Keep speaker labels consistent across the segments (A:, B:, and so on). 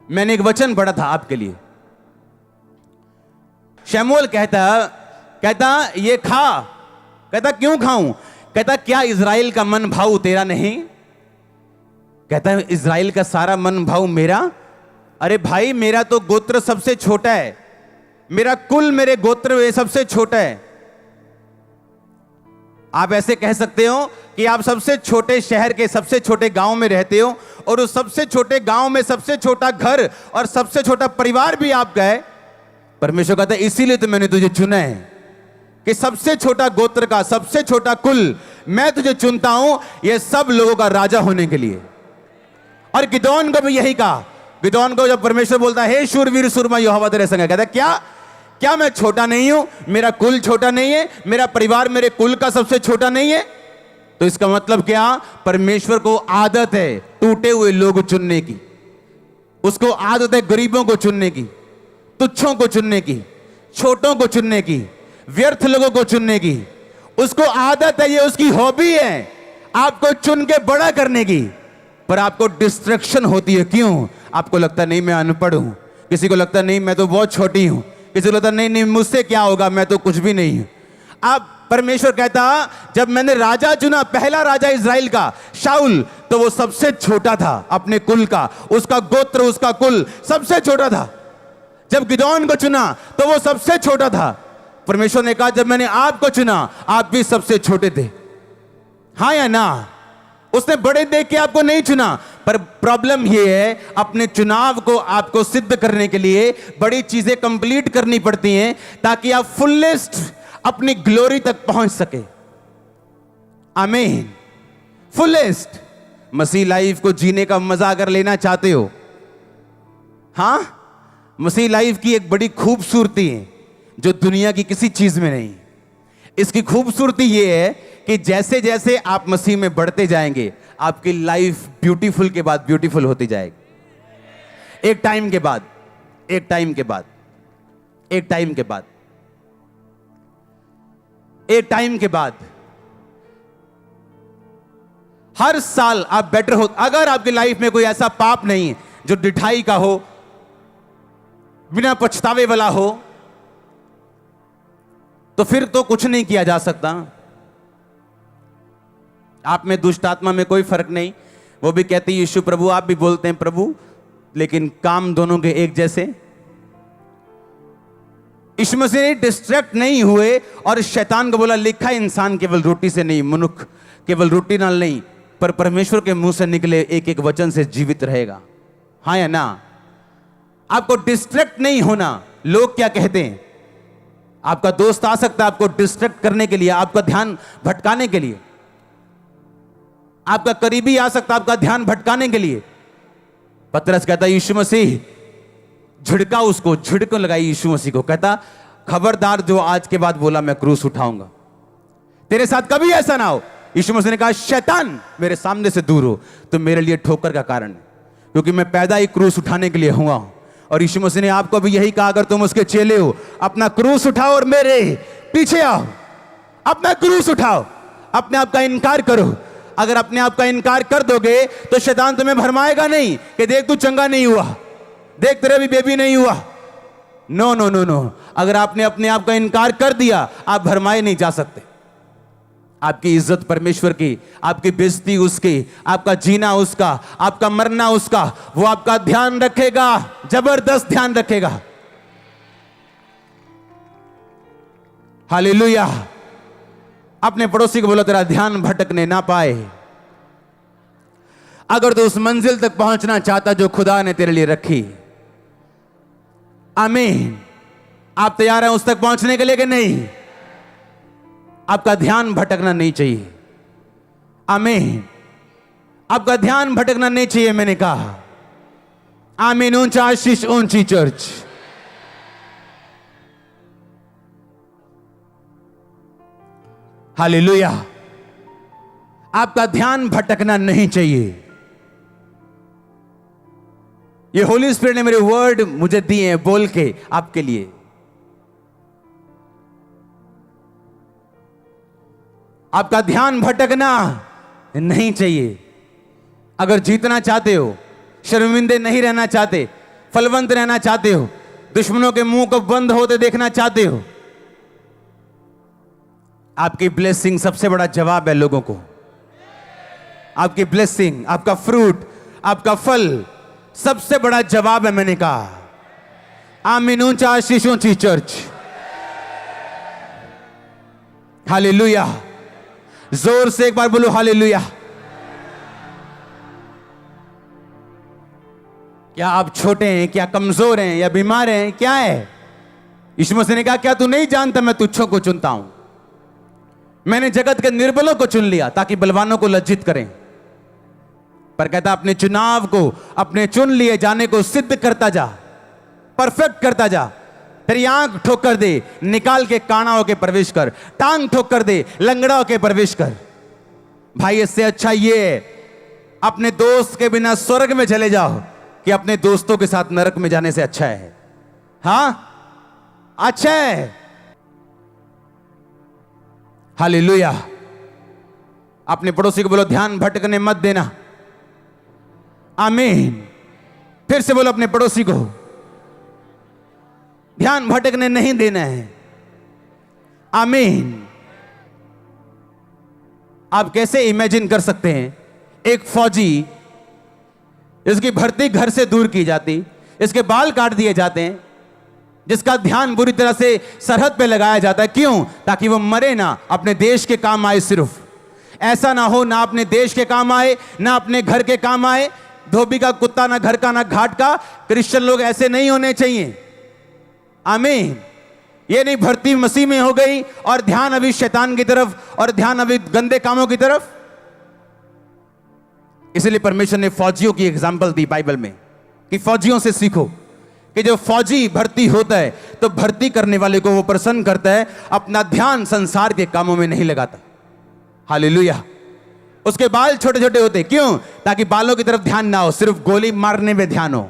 A: मैंने एक वचन पढ़ा था आपके लिए। शमूएल कहता ये खा। कहता क्यों खाऊं? कहता क्या इज़राइल का मन भाव तेरा नहीं? कहता है इज़राइल का सारा मन भाव मेरा। अरे भाई, मेरा तो गोत्र सबसे छोटा है, मेरा कुल मेरे गोत्र में सबसे छोटा है। आप ऐसे कह सकते हो कि आप सबसे छोटे शहर के सबसे छोटे गांव में रहते हो और उस सबसे छोटे गांव में सबसे छोटा घर और सबसे छोटा परिवार भी आपका है। परमेश्वर कहता है इसीलिए तो मैंने तुझे चुना है कि सबसे छोटा गोत्र का सबसे छोटा कुल मैं तुझे चुनता हूं, ये सब लोगों का राजा होने के लिए। और गिदोन को भी यही कहा। गिदोन को जब परमेश्वर बोलता है हे शूरवीर सूरमा यहोवा तेरे संग है, कहता है क्या मैं छोटा नहीं हूं? मेरा कुल छोटा नहीं है? मेरा परिवार मेरे कुल का सबसे छोटा नहीं है? तो इसका मतलब क्या? परमेश्वर को आदत है टूटे हुए लोग चुनने की, उसको आदत है गरीबों को चुनने की, तुच्छों को चुनने की, छोटों को चुनने की, व्यर्थ लोगों को चुनने की। उसको आदत है, ये उसकी हॉबी है आपको चुन के बड़ा करने की। पर आपको डिस्ट्रैक्शन होती है। क्यों? आपको लगता नहीं मैं अनपढ़ हूं, किसी को लगता नहीं मैं तो बहुत छोटी हूं, किसी को लगता नहीं मुझसे क्या होगा, मैं तो कुछ भी नहीं हूं। आप परमेश्वर कहता जब मैंने राजा चुना, पहला राजा इज़राइल का शाऊल, तो वो सबसे छोटा था अपने कुल का, उसका गोत्र उसका कुल सबसे छोटा था। जब गिदोन को चुना तो वो सबसे छोटा था। परमेश्वर ने कहा जब मैंने आपको चुना आप भी सबसे छोटे थे। हाँ या ना? उसने बड़े देख के आपको नहीं चुना। पर प्रॉब्लम ये है अपने चुनाव को आपको सिद्ध करने के लिए बड़ी चीजें कंप्लीट करनी पड़ती हैं ताकि आप फुलेस्ट अपनी ग्लोरी तक पहुंच सके। आमीन। फुलेस्ट मसीह लाइफ को जीने का मजा अगर लेना चाहते हो, हां, मसीह लाइफ की एक बड़ी खूबसूरती है जो दुनिया की किसी चीज में नहीं। इसकी खूबसूरती यह है कि जैसे जैसे आप मसीह में बढ़ते जाएंगे आपकी लाइफ ब्यूटीफुल के बाद ब्यूटीफुल होती जाएगी। एक टाइम के बाद एक टाइम के बाद एक टाइम के बाद एक टाइम के बाद हर साल आप बेटर हो। अगर आपकी लाइफ में कोई ऐसा पाप नहीं है जो डिठाई का हो, बिना पछतावे वाला हो, तो फिर तो कुछ नहीं किया जा सकता। आप में दुष्ट आत्मा में कोई फर्क नहीं। वो भी कहती है यीशु प्रभु, आप भी बोलते हैं प्रभु, लेकिन काम दोनों के एक जैसे। यीशु मसीह डिस्ट्रैक्ट नहीं हुए और शैतान को बोला लिखा इंसान केवल रोटी से नहीं, मनुष्य केवल रोटी नाल नहीं, पर परमेश्वर के मुंह से निकले एक एक वचन से जीवित रहेगा। हाँ या ना? आपको डिस्ट्रैक्ट नहीं होना। लोग क्या कहते हैं? आपका दोस्त आ सकता है आपको डिस्ट्रैक्ट करने के लिए, आपका ध्यान भटकाने के लिए। आपका करीबी आ सकता है आपका ध्यान भटकाने के लिए। पतरस कहता यीशु मसीह, झिड़का उसको, झिड़क लगाई यीशु मसीह को, कहता खबरदार जो आज के बाद बोला मैं क्रूस उठाऊंगा, तेरे साथ कभी ऐसा ना हो। यीशु मसीह ने कहा शैतान मेरे सामने से दूर हो, तो मेरे लिए ठोकर का कारण है, क्योंकि मैं पैदा ही क्रूस उठाने के लिए हुआ हूं। और यीशु मसीह ने आपको भी यही कहा, अगर तुम उसके चेले हो अपना क्रूस उठाओ और मेरे पीछे आओ। अपना क्रूस उठाओ, अपने आप का इनकार करो। अगर अपने आप का इनकार कर दोगे तो शैतान तुम्हें भरमाएगा नहीं कि देख तू चंगा नहीं हुआ, देख तेरा भी बेबी नहीं हुआ। No no no no. अगर आपने अपने आप का इनकार कर दिया आप भरमाए नहीं जा सकते। आपकी इज्जत परमेश्वर की, आपकी बेइज्जती उसकी, आपका जीना उसका, आपका मरना उसका। वो आपका ध्यान रखेगा, जबरदस्त ध्यान रखेगा। हालेलुया। अपने पड़ोसी को बोलो तेरा ध्यान भटकने ना पाए। अगर तू उस मंजिल तक पहुंचना चाहता जो खुदा ने तेरे लिए रखी, आमीन। आप तैयार हैं उस तक पहुंचने के लिए कि नहीं? आपका ध्यान भटकना नहीं चाहिए। आमीन। आपका ध्यान भटकना नहीं चाहिए, मैंने कहा। आमीन। ऊंचा आशीष, ऊंची चर्च। हालेलुया। आपका ध्यान भटकना नहीं चाहिए। ये होली स्पिरिट ने मेरे वर्ड मुझे दिए हैं बोल के आपके लिए। आपका ध्यान भटकना नहीं चाहिए। अगर जीतना चाहते हो, शर्मिंदे नहीं रहना चाहते, फलवंत रहना चाहते हो, दुश्मनों के मुंह को बंद होते देखना चाहते हो, आपकी ब्लेसिंग सबसे बड़ा जवाब है लोगों को। आपकी ब्लेसिंग, आपका फ्रूट, आपका फल सबसे बड़ा जवाब है। मैंने कहा आमीन, ऊंचा आशीष ऊंची चर्च। हालेलुया, जोर से एक बार बोलो हालेलुया। क्या आप छोटे हैं, क्या कमजोर हैं, या बीमार हैं, क्या है? यीशु मसीह ने कहा क्या तू नहीं जानता मैं तुच्छों को चुनता हूं? मैंने जगत के निर्बलों को चुन लिया ताकि बलवानों को लज्जित करें। पर कहता अपने चुनाव को, अपने चुन लिए जाने को सिद्ध करता जा, परफेक्ट करता जा। तेरी आंख ठोकर दे, निकाल के काना होके प्रवेश कर। टांग ठोकर दे, लंगड़ा होके प्रवेश कर। भाई इससे अच्छा ये अपने दोस्त के बिना स्वर्ग में चले जाओ कि अपने दोस्तों के साथ नरक में जाने से अच्छा है। हां, अच्छा है। हालेलुया। अपने पड़ोसी को बोलो ध्यान भटकने मत देना। आमीन। फिर से बोलो अपने पड़ोसी को ध्यान भटकने नहीं देना है। आमीन। आप कैसे इमेजिन कर सकते हैं एक फौजी, इसकी भर्ती घर से दूर की जाती, इसके बाल काट दिए जाते हैं, जिसका ध्यान बुरी तरह से सरहद पे लगाया जाता है। क्यों? ताकि वो मरे ना, अपने देश के काम आए। सिर्फ ऐसा ना हो, ना अपने देश के काम आए, ना अपने घर के काम आए। धोबी का कुत्ता ना घर का ना घाट का। क्रिश्चियन लोग ऐसे नहीं होने चाहिए। आमीन। ये नहीं भर्ती मसीह में हो गई और ध्यान अभी शैतान की तरफ और ध्यान अभी गंदे कामों की तरफ। इसलिए परमेश्वर ने फौजियों की एग्जाम्पल दी बाइबल में कि फौजियों से सीखो कि जो फौजी भर्ती होता है तो भर्ती करने वाले को वो प्रसन्न करता है, अपना ध्यान संसार के कामों में नहीं लगाता। हालेलुया। उसके बाल छोटे छोटे होते, क्यों? ताकि बालों की तरफ ध्यान ना हो, सिर्फ गोली मारने में ध्यान हो।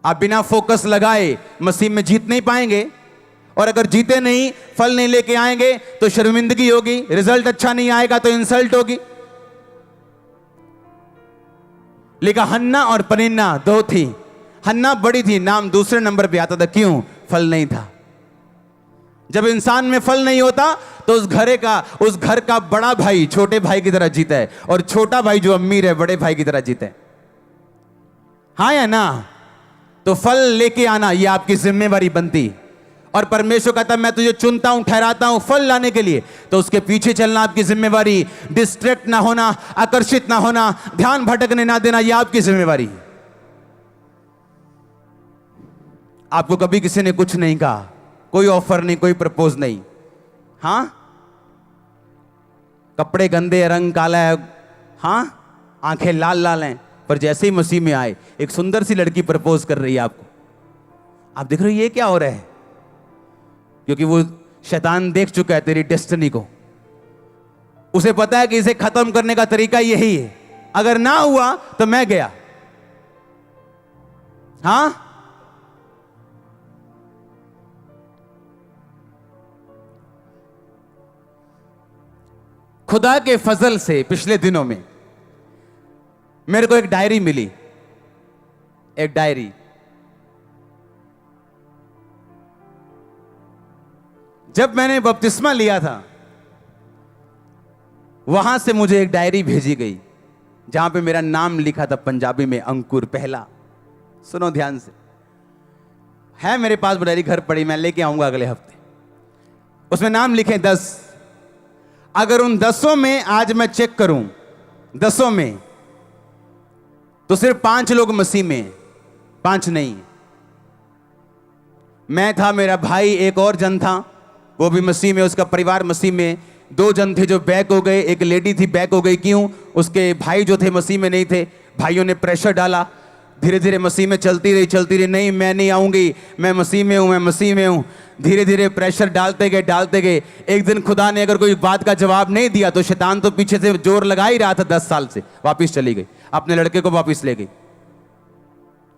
A: आप बिना फोकस लगाए मसीह में जीत नहीं पाएंगे, और अगर जीते नहीं, फल नहीं लेके आएंगे तो शर्मिंदगी होगी, रिजल्ट अच्छा नहीं आएगा तो इंसल्ट होगी। लिखा हन्ना और पनिन्ना दो थी। हन्ना बड़ी थी, नाम दूसरे नंबर पे आता था। क्यों? फल नहीं था। जब इंसान में फल नहीं होता तो उस घर का बड़ा भाई छोटे भाई की तरह जीता है, और छोटा भाई जो अमीर है बड़े भाई की तरह जीता है। हाँ या ना? तो फल लेके आना ये आपकी जिम्मेवारी बनती। और परमेश्वर कहता मैं तुझे चुनता हूं, ठहराता हूं फल लाने के लिए, तो उसके पीछे चलना आपकी जिम्मेवारी। डिस्ट्रैक्ट ना होना, आकर्षित ना होना, ध्यान भटकने ना देना, यह आपकी जिम्मेवारी। आपको कभी किसी ने कुछ नहीं कहा, कोई ऑफर नहीं, कोई प्रपोज नहीं। हां, कपड़े गंदे, रंग काला है, हां, आंखें लाल लाल हैं, पर जैसे ही मसीह में आए एक सुंदर सी लड़की प्रपोज कर रही है आपको। आप देख रहे हो ये क्या हो रहा है? क्योंकि वो शैतान देख चुका है तेरी डेस्टिनी को। उसे पता है कि इसे खत्म करने का तरीका यही है, अगर ना हुआ तो मैं गया। हां, खुदा के फजल से पिछले दिनों में मेरे को एक डायरी मिली। एक डायरी, जब मैंने बपतिस्मा लिया था वहां से मुझे एक डायरी भेजी गई जहां पे मेरा नाम लिखा था पंजाबी में, अंकुर पहला। सुनो ध्यान से, है मेरे पास वो डायरी घर पड़ी, मैं लेके आऊंगा अगले हफ्ते। उसमें नाम लिखे 10। अगर उन 10 में आज मैं चेक करूं, 10 में तो सिर्फ 5 लोग मसीह में, 5 नहीं। मैं था, मेरा भाई, एक और जन था, वो भी मसीह में, उसका परिवार मसीह में। 2 जन थे जो बैक हो गए, एक लेडी थी बैक हो गई। क्यों? उसके भाई जो थे मसीह में नहीं थे, भाइयों ने प्रेशर डाला। धीरे धीरे मसीह में चलती रही, नहीं मैं नहीं आऊंगी, मैं मसीह में हूं, मैं मसीह में हूं। धीरे धीरे प्रेशर डालते गए। एक दिन खुदा ने अगर कोई बात का जवाब नहीं दिया तो शैतान तो पीछे से जोर लगा ही रहा था 10 साल से, वापिस चली गई, अपने लड़के को वापिस ले गई।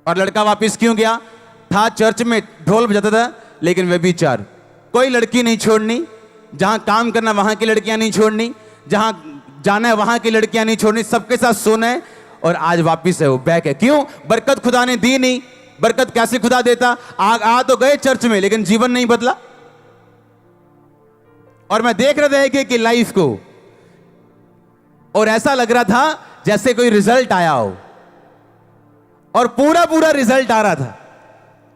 A: और लड़का वापिस क्यों गया? था चर्च में ढोल बजाता था, लेकिन व्यभिचार। कोई लड़की नहीं छोड़नी, जहां काम करना वहां की लड़कियां नहीं छोड़नी, जहां जाना है वहां की लड़कियां नहीं छोड़नी, सबके साथ सोना है और आज वापिस है, वो बैक है। क्यों? बरकत खुदा ने दी नहीं। बरकत कैसे खुदा देता? आ तो गए चर्च में, लेकिन जीवन नहीं बदला। और मैं देख रहा था कि लाइफ को, और ऐसा लग रहा था जैसे कोई रिजल्ट आया हो, और पूरा रिजल्ट आ रहा था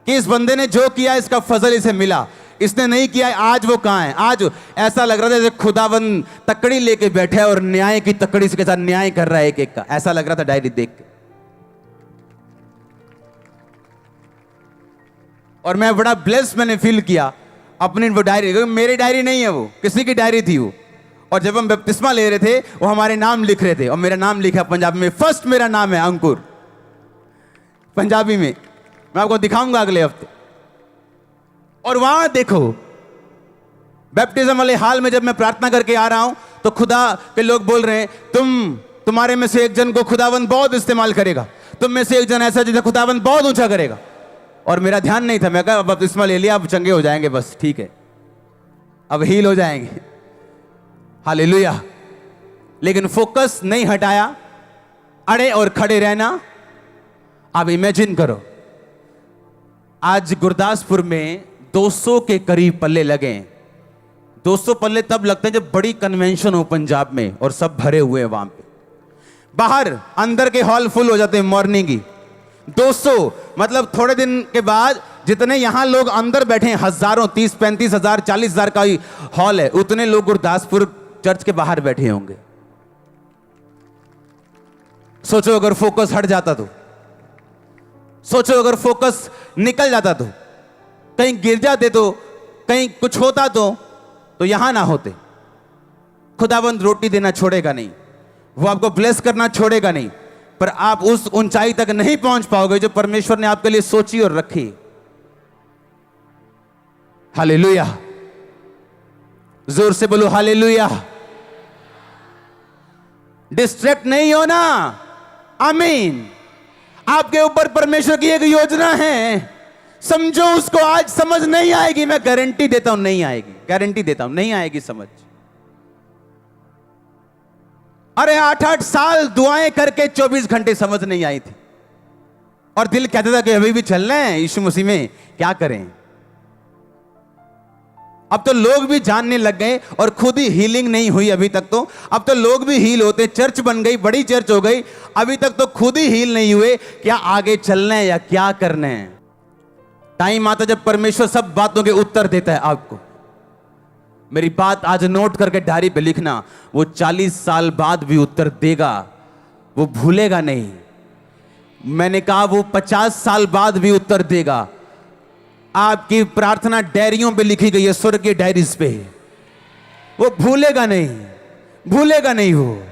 A: कि इस बंदे ने जो किया इसका फजल इसे मिला, इसने नहीं किया आज वो कहां है। आज ऐसा लग रहा था जैसे खुदावन तकड़ी लेके बैठा है और न्याय की तकड़ी के साथ न्याय कर रहा है एक एक का। ऐसा लग रहा था डायरी देख के। और मैं बड़ा ब्लेस मैंने फील किया अपनी वो डायरी, मेरी डायरी नहीं है, वो किसी की डायरी थी वो। और जब हम बपतिस्मा ले रहे थे वो हमारे नाम लिख रहे थे, और मेरा नाम लिखा पंजाबी में। फर्स्ट मेरा नाम है अंकुर, पंजाबी में। मैं आपको दिखाऊंगा अगले हफ्ते। और वहां देखो, बैप्टिज्म वाले हाल में जब मैं प्रार्थना करके आ रहा हूं तो खुदा के लोग बोल रहे हैं, तुम्हारे में से एक जन को खुदावंद बहुत इस्तेमाल करेगा, तुम में से एक जन ऐसा जिसे खुदावंद बहुत ऊंचा करेगा। और मेरा ध्यान नहीं था, मैं कहा बपतिस्मा ले लिया, अब चंगे हो जाएंगे, बस ठीक है, अब हील हो जाएंगे, हालेलुया। लेकिन फोकस नहीं हटाया, अड़े और खड़े रहना। अब इमेजिन करो, आज गुरदासपुर में 200 के करीब पल्ले लगे। 200 पल्ले तब लगते हैं जब बड़ी कन्वेंशन हो पंजाब में और सब भरे हुए हैं वहां पे। बाहर अंदर के हॉल फुल हो जाते हैं मॉर्निंग की। 200 मतलब थोड़े दिन के बाद जितने यहां लोग अंदर बैठे हैं, हजारों, 30-35 हजार, 40 हजार का ही हॉल है, उतने लोग गुरदासपुर चर्च के बाहर बैठे होंगे। सोचो अगर फोकस हट जाता तो, सोचो अगर फोकस निकल जाता तो, कहीं गिर जाते तो, कहीं कुछ होता तो यहां ना होते। खुदावंद रोटी देना छोड़ेगा नहीं, वो आपको ब्लेस करना छोड़ेगा नहीं, पर आप उस ऊंचाई तक नहीं पहुंच पाओगे जो परमेश्वर ने आपके लिए सोची और रखी। हालेलुया, जोर से बोलो हालेलुया। डिस्ट्रैक्ट नहीं होना, आमीन। आपके ऊपर परमेश्वर की एक योजना है, समझो उसको। आज समझ नहीं आएगी, मैं गारंटी देता हूं नहीं आएगी, गारंटी देता हूं नहीं आएगी समझ। अरे 8-8 साल दुआएं करके 24 घंटे समझ नहीं आई थी, और दिल कहता था कि अभी भी चल रहे हैं यीशु मसीह में, क्या करें। अब तो लोग भी जानने लग गए, और खुद ही हीलिंग नहीं हुई अभी तक तो। अब तो लोग भी हील होते, चर्च बन गई, बड़ी चर्च हो गई, अभी तक तो खुद ही हील नहीं हुए। क्या आगे चलना है या क्या करना है? टाइम आता जब परमेश्वर सब बातों के उत्तर देता है आपको। मेरी बात आज नोट करके डायरी पे लिखना, वो 40 साल बाद भी उत्तर देगा, वो भूलेगा नहीं। मैंने कहा वो 50 साल बाद भी उत्तर देगा। आपकी प्रार्थना डायरियों पे लिखी गई है, स्वर्गीय डायरीज पे, वो भूलेगा नहीं, भूलेगा नहीं, वो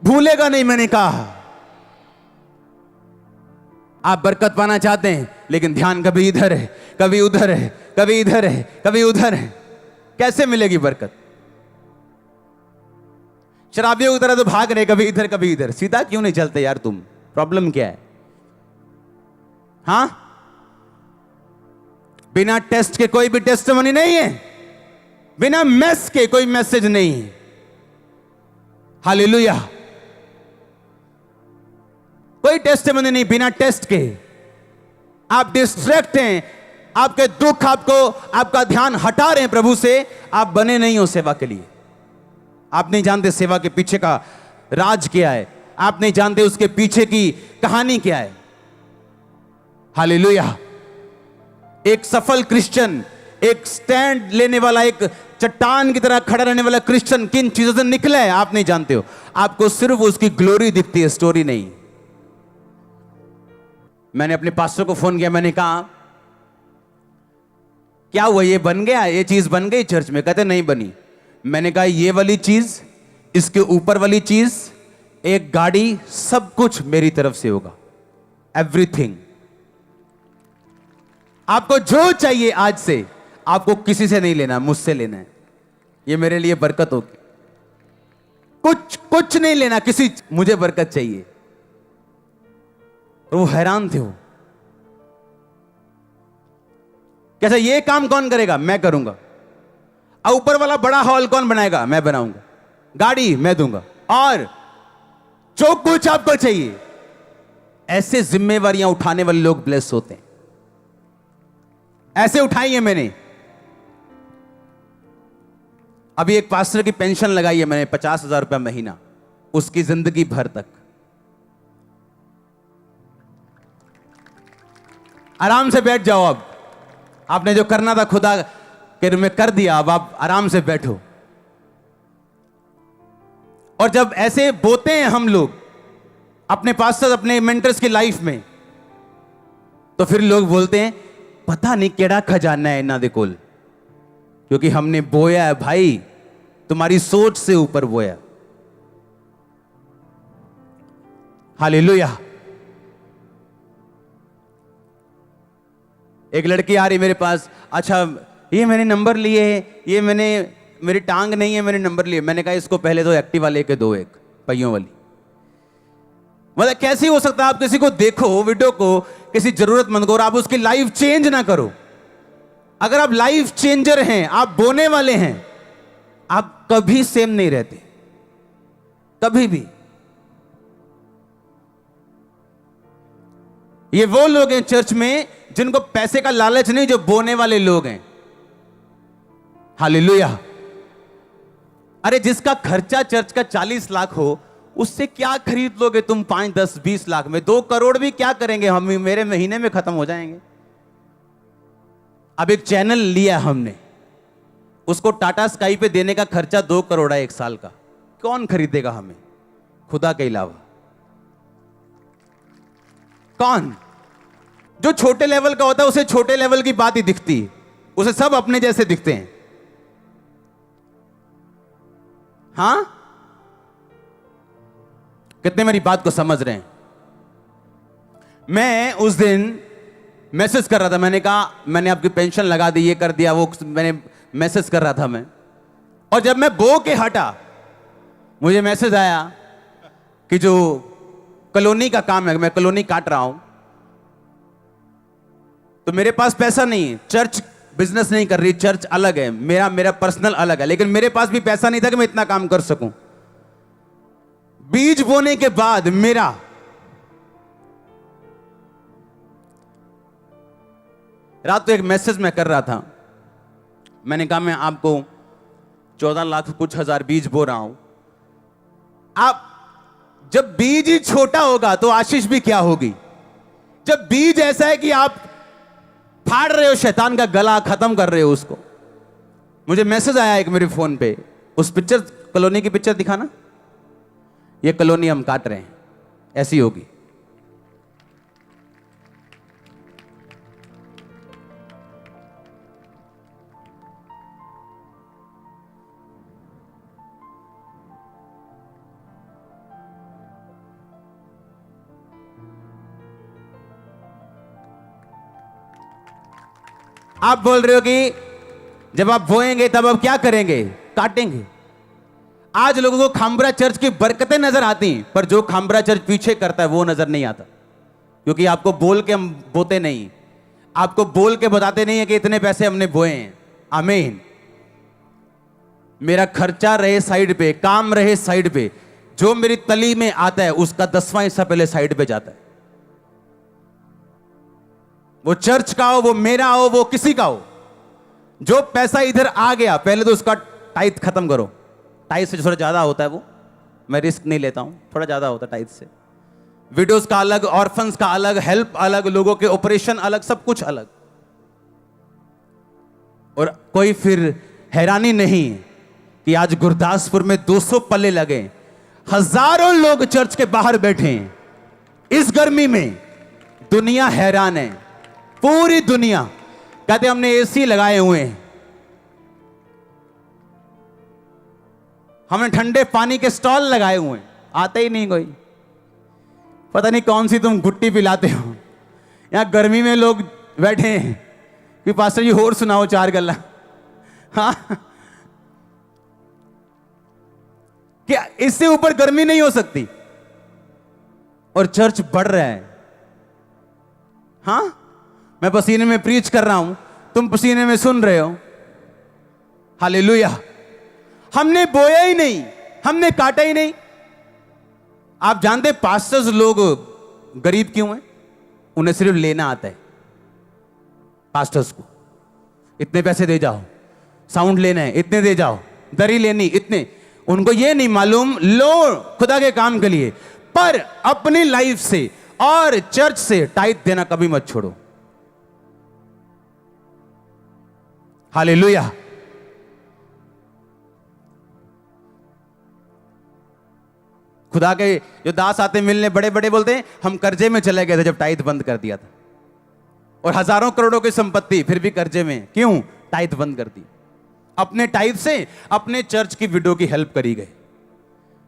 A: भूलेगा नहीं। मैंने कहा आप बरकत पाना चाहते हैं, लेकिन ध्यान कभी इधर है, कभी उधर है, कभी इधर है, कभी उधर है, कैसे मिलेगी बरकत? शराबियों की तरह तो भाग रहे, कभी इधर कभी इधर। सीधा क्यों नहीं चलते यार तुम? प्रॉब्लम क्या है? हां, बिना टेस्ट के कोई भी टेस्टिमनी नहीं है, बिना मेस के कोई मैसेज नहीं है। हालेलुया, कोई टेस्टिमनी नहीं बिना टेस्ट के। आप डिस्ट्रैक्ट हैं, आपके दुख आपको, आपका ध्यान हटा रहे हैं प्रभु से। आप बने नहीं हो सेवा के लिए। आप नहीं जानते सेवा के पीछे का राज क्या है, आप नहीं जानते उसके पीछे की कहानी क्या है। हालेलुया। एक सफल क्रिश्चियन, एक स्टैंड लेने वाला, एक चट्टान की तरह खड़ा रहने वाला क्रिश्चियन किन चीजों से निकला है आप नहीं जानते हो। आपको सिर्फ उसकी ग्लोरी दिखती है, स्टोरी नहीं। मैंने अपने पास्टर को फोन किया, मैंने कहा क्या हुआ, ये बन गया, ये चीज बन गई चर्च में? कहते नहीं बनी। मैंने कहा ये वाली चीज, इसके ऊपर वाली चीज, एक गाड़ी, सब कुछ मेरी तरफ से होगा, एवरीथिंग। आपको जो चाहिए आज से, आपको किसी से नहीं लेना, मुझसे लेना है। ये मेरे लिए बरकत होगी। कुछ नहीं लेना किसी, मुझे बरकत चाहिए। और वो हैरान थे, वो कैसा, ये काम कौन करेगा? मैं करूंगा। ऊपर वाला बड़ा हॉल कौन बनाएगा? मैं बनाऊंगा। गाड़ी मैं दूंगा। और जो कुछ आपको चाहिए। ऐसे जिम्मेवारियां उठाने वाले लोग ब्लेस होते हैं। ऐसे उठाई है मैंने। अभी एक पास्टर की पेंशन लगाई है मैंने 50,000 रुपया महीना, उसकी जिंदगी भर तक। आराम से बैठ जाओ। अब आपने जो करना था खुदा के रूप में कर दिया, अब आप आराम से बैठो। और जब ऐसे बोते हैं हम लोग अपने पास्टर, अपने मेंटर्स की लाइफ में, तो फिर लोग बोलते हैं पता नहीं केड़ा खजाना है इन्हां दे कोल, क्योंकि हमने बोया है भाई, तुम्हारी सोच से ऊपर बोया। हालेलुया। एक लड़की आ रही मेरे पास, अच्छा ये मैंने नंबर लिए, ये मेरी टांग नहीं है, मैंने नंबर लिए। मैंने कहा इसको पहले तो एक्टिवा लेके दो, एक पहियों वाली। मतलब कैसे हो सकता है आप किसी को देखो वीडियो को, किसी जरूरतमंद को, और आप उसकी लाइफ चेंज ना करो। अगर आप लाइफ चेंजर हैं, आप बोने वाले हैं, आप कभी सेम नहीं रहते, कभी भी। ये वो लोग हैं चर्च में जिनको पैसे का लालच नहीं, जो बोने वाले लोग हैं। हालेलुया। अरे जिसका खर्चा चर्च का 40 लाख हो, उससे क्या खरीद लोगे तुम 5, 10, 20 लाख में? 2 करोड़ भी क्या करेंगे हम, मेरे महीने में खत्म हो जाएंगे। अब एक चैनल लिया हमने, उसको टाटा स्काई पे देने का खर्चा 2 करोड़ है 1 साल का। कौन खरीदेगा हमें खुदा के अलावा? कौन? जो छोटे लेवल का होता है उसे छोटे लेवल की बात ही दिखती है, उसे सब अपने जैसे दिखते हैं। हां, कितने मेरी बात को समझ रहे हैं? मैं उस दिन मैसेज कर रहा था, मैंने कहा मैंने आपकी पेंशन लगा दी, ये कर दिया, वो मैंने मैसेज कर रहा था मैं। और जब मैं बो के हटा, मुझे मैसेज आया कि जो कॉलोनी का काम है, मैं कॉलोनी काट रहा हूं, तो मेरे पास पैसा नहीं है। चर्च बिजनेस नहीं कर रही, चर्च अलग है, मेरा पर्सनल अलग है, लेकिन मेरे पास भी पैसा नहीं था कि मैं इतना काम कर सकूं। बीज बोने के बाद मेरा रात को एक मैसेज मैं कर रहा था, मैंने कहा मैं आपको 14 लाख कुछ हजार बीज बो रहा हूं। आप जब बीज ही छोटा होगा तो आशीष भी क्या होगी? जब बीज ऐसा है कि आप फाड़ रहे हो शैतान का गला, खत्म कर रहे हो उसको। मुझे मैसेज आया एक मेरे फोन पे, उस पिक्चर कॉलोनी की पिक्चर दिखाना, ये कॉलोनी हम काट रहे हैं, ऐसी होगी। आप बोल रहे हो कि जब आप बोएंगे तब आप क्या करेंगे? काटेंगे। आज लोगों को खामबरा चर्च की बरकतें नजर आती हैं, पर जो खामबरा चर्च पीछे करता है वो नजर नहीं आता, क्योंकि आपको बोल के हम बोते नहीं, आपको बोल के बताते नहीं है कि इतने पैसे हमने बोए हैं। आमीन। मेरा खर्चा रहे साइड पे, काम रहे साइड पे, जो मेरी तली में आता है उसका 10वां हिस्सा पहले साइड पे जाता है। वो चर्च का हो, वो मेरा हो, वो किसी का हो, जो पैसा इधर आ गया पहले तो उसका टाइथ खत्म करो। टाइथ से थोड़ा ज्यादा होता है वो, मैं रिस्क नहीं लेता हूं, थोड़ा ज्यादा होता है टाइथ से। विडोज का अलग, ऑर्फन्स का अलग, हेल्प अलग, लोगों के ऑपरेशन अलग, सब कुछ अलग। और कोई फिर हैरानी नहीं कि आज गुरदासपुर में 200 पल्ले लगे, हजारों लोग चर्च के बाहर बैठे हैं इस गर्मी में। दुनिया हैरान है, पूरी दुनिया। कहते हमने एसी लगाए हुए हैं, हमने ठंडे पानी के स्टॉल लगाए हुए हैं, आते ही नहीं कोई। पता नहीं कौन सी तुम गुट्टी पिलाते हो। यहां गर्मी में लोग बैठे हैं कि पास्टर जी और सुनाओ 4 गल्ला। हाँ, क्या इससे ऊपर गर्मी नहीं हो सकती? और चर्च बढ़ रहा है। हाँ, मैं पसीने में प्रीच कर रहा हूं, तुम पसीने में सुन रहे हो। हालेलुया। हमने बोया ही नहीं, हमने काटा ही नहीं। आप जानते पास्टर्स लोग गरीब क्यों हैं? उन्हें सिर्फ लेना आता है। पास्टर्स को इतने पैसे दे जाओ, साउंड लेना है इतने दे जाओ, दरी लेनी इतने, उनको ये नहीं मालूम लो खुदा के काम के लिए, पर अपनी लाइफ से और चर्च से टाइट देना कभी मत छोड़ो। हालेलुया। खुदा के जो दास आते मिलने बड़े बड़े बोलते हैं हम कर्जे में चले गए थे जब टाइट बंद कर दिया था, और हजारों करोड़ों की संपत्ति फिर भी कर्जे में, क्यों? टाइट बंद कर दी। अपने टाइट से अपने चर्च की विडो की हेल्प करी गए।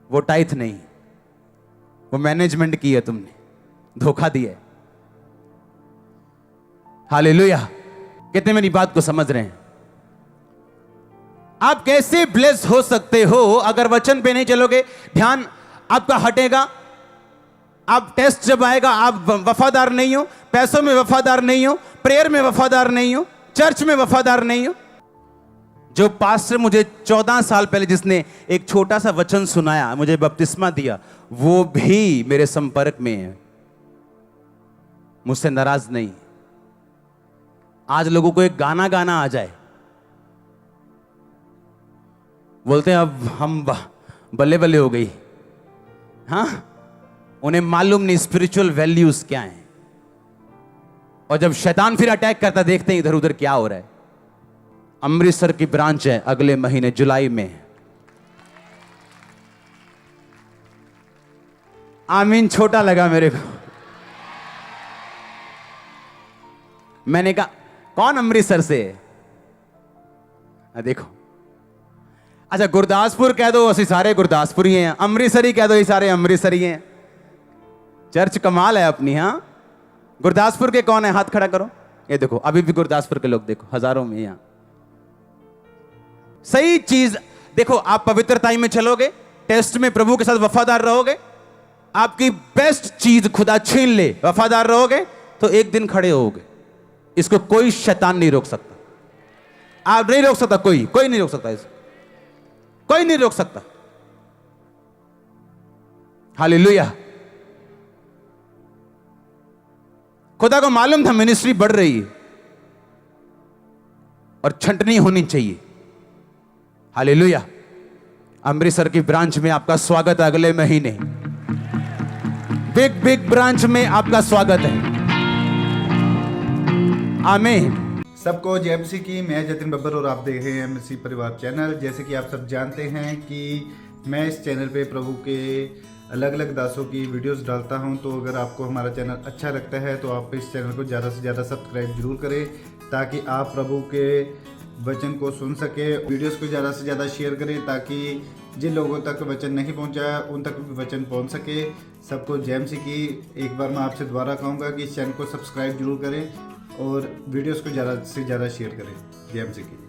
A: वो टाइट नहीं, वो मैनेजमेंट की है, तुमने धोखा दिया है। हालेलुया। कितने मेरी बात को समझ रहे हैं? आप कैसे ब्लेस हो सकते हो अगर वचन पे नहीं चलोगे? ध्यान आपका हटेगा। आप टेस्ट जब आएगा आप वफादार नहीं हो, पैसों में वफादार नहीं हो, प्रेयर में वफादार नहीं हो, चर्च में वफादार नहीं हो। जो पास्टर मुझे 14 साल पहले जिसने एक छोटा सा वचन सुनाया, मुझे बपतिस्मा दिया, वो भी मेरे संपर्क में है, मुझसे नाराज नहीं। आज लोगों को एक गाना गाना आ जाए, बोलते हैं अब हम बल्ले बल्ले हो गई। हाँ, उन्हें मालूम नहीं स्पिरिचुअल वैल्यूज क्या हैं। और जब शैतान फिर अटैक करता, देखते हैं इधर उधर क्या हो रहा है। अमृतसर की ब्रांच है अगले महीने जुलाई में। आमीन छोटा लगा मेरे को। मैंने कहा कौन अमृतसर से है? देखो, अच्छा गुरदासपुर कह दो, असि सारे गुरदासपुरी हैं। अमृतसरी कह दो, ये सारे अमृतसरी हैं। चर्च कमाल है अपनी। हाँ, गुरदासपुर के कौन है? हाथ खड़ा करो। ये देखो, अभी भी गुरदासपुर के लोग देखो, हजारों में। यहां सही चीज देखो, आप पवित्रताई में चलोगे, टेस्ट में प्रभु के साथ वफादार रहोगे, आपकी बेस्ट चीज खुदा छीन ले, वफादार रहोगे तो एक दिन खड़े होगे। इसको कोई शैतान नहीं रोक सकता। आप नहीं रोक सकता, कोई नहीं रोक सकता, इसको कोई नहीं रोक सकता। हालेलुया। खुदा को मालूम था मिनिस्ट्री बढ़ रही है और छंटनी होनी चाहिए। हालेलुया। अमृतसर की ब्रांच में आपका स्वागत है अगले महीने। बिग ब्रांच में आपका स्वागत है। आमीन।
B: सबको जय मसीह की। मैं जतिन बब्बर और आप देख रहे हैं मसीह परिवार चैनल। जैसे कि आप सब जानते हैं कि मैं इस चैनल पे प्रभु के अलग अलग दासों की वीडियोस डालता हूं, तो अगर आपको हमारा चैनल अच्छा लगता है तो आप इस चैनल को ज़्यादा से ज़्यादा सब्सक्राइब जरूर करें, ताकि आप प्रभु के वचन को सुन सके। वीडियोस को ज़्यादा से ज़्यादा शेयर करें, ताकि जिन लोगों तक वचन नहीं पहुंचा उन तक भी वचन पहुंच सके। सबको जय मसीह की। एक बार मैं आपसे दोबारा कहूँगा कि इस चैनल को सब्सक्राइब जरूर करें और वीडियोस को ज़्यादा से ज़्यादा शेयर करें। जय मसीह की।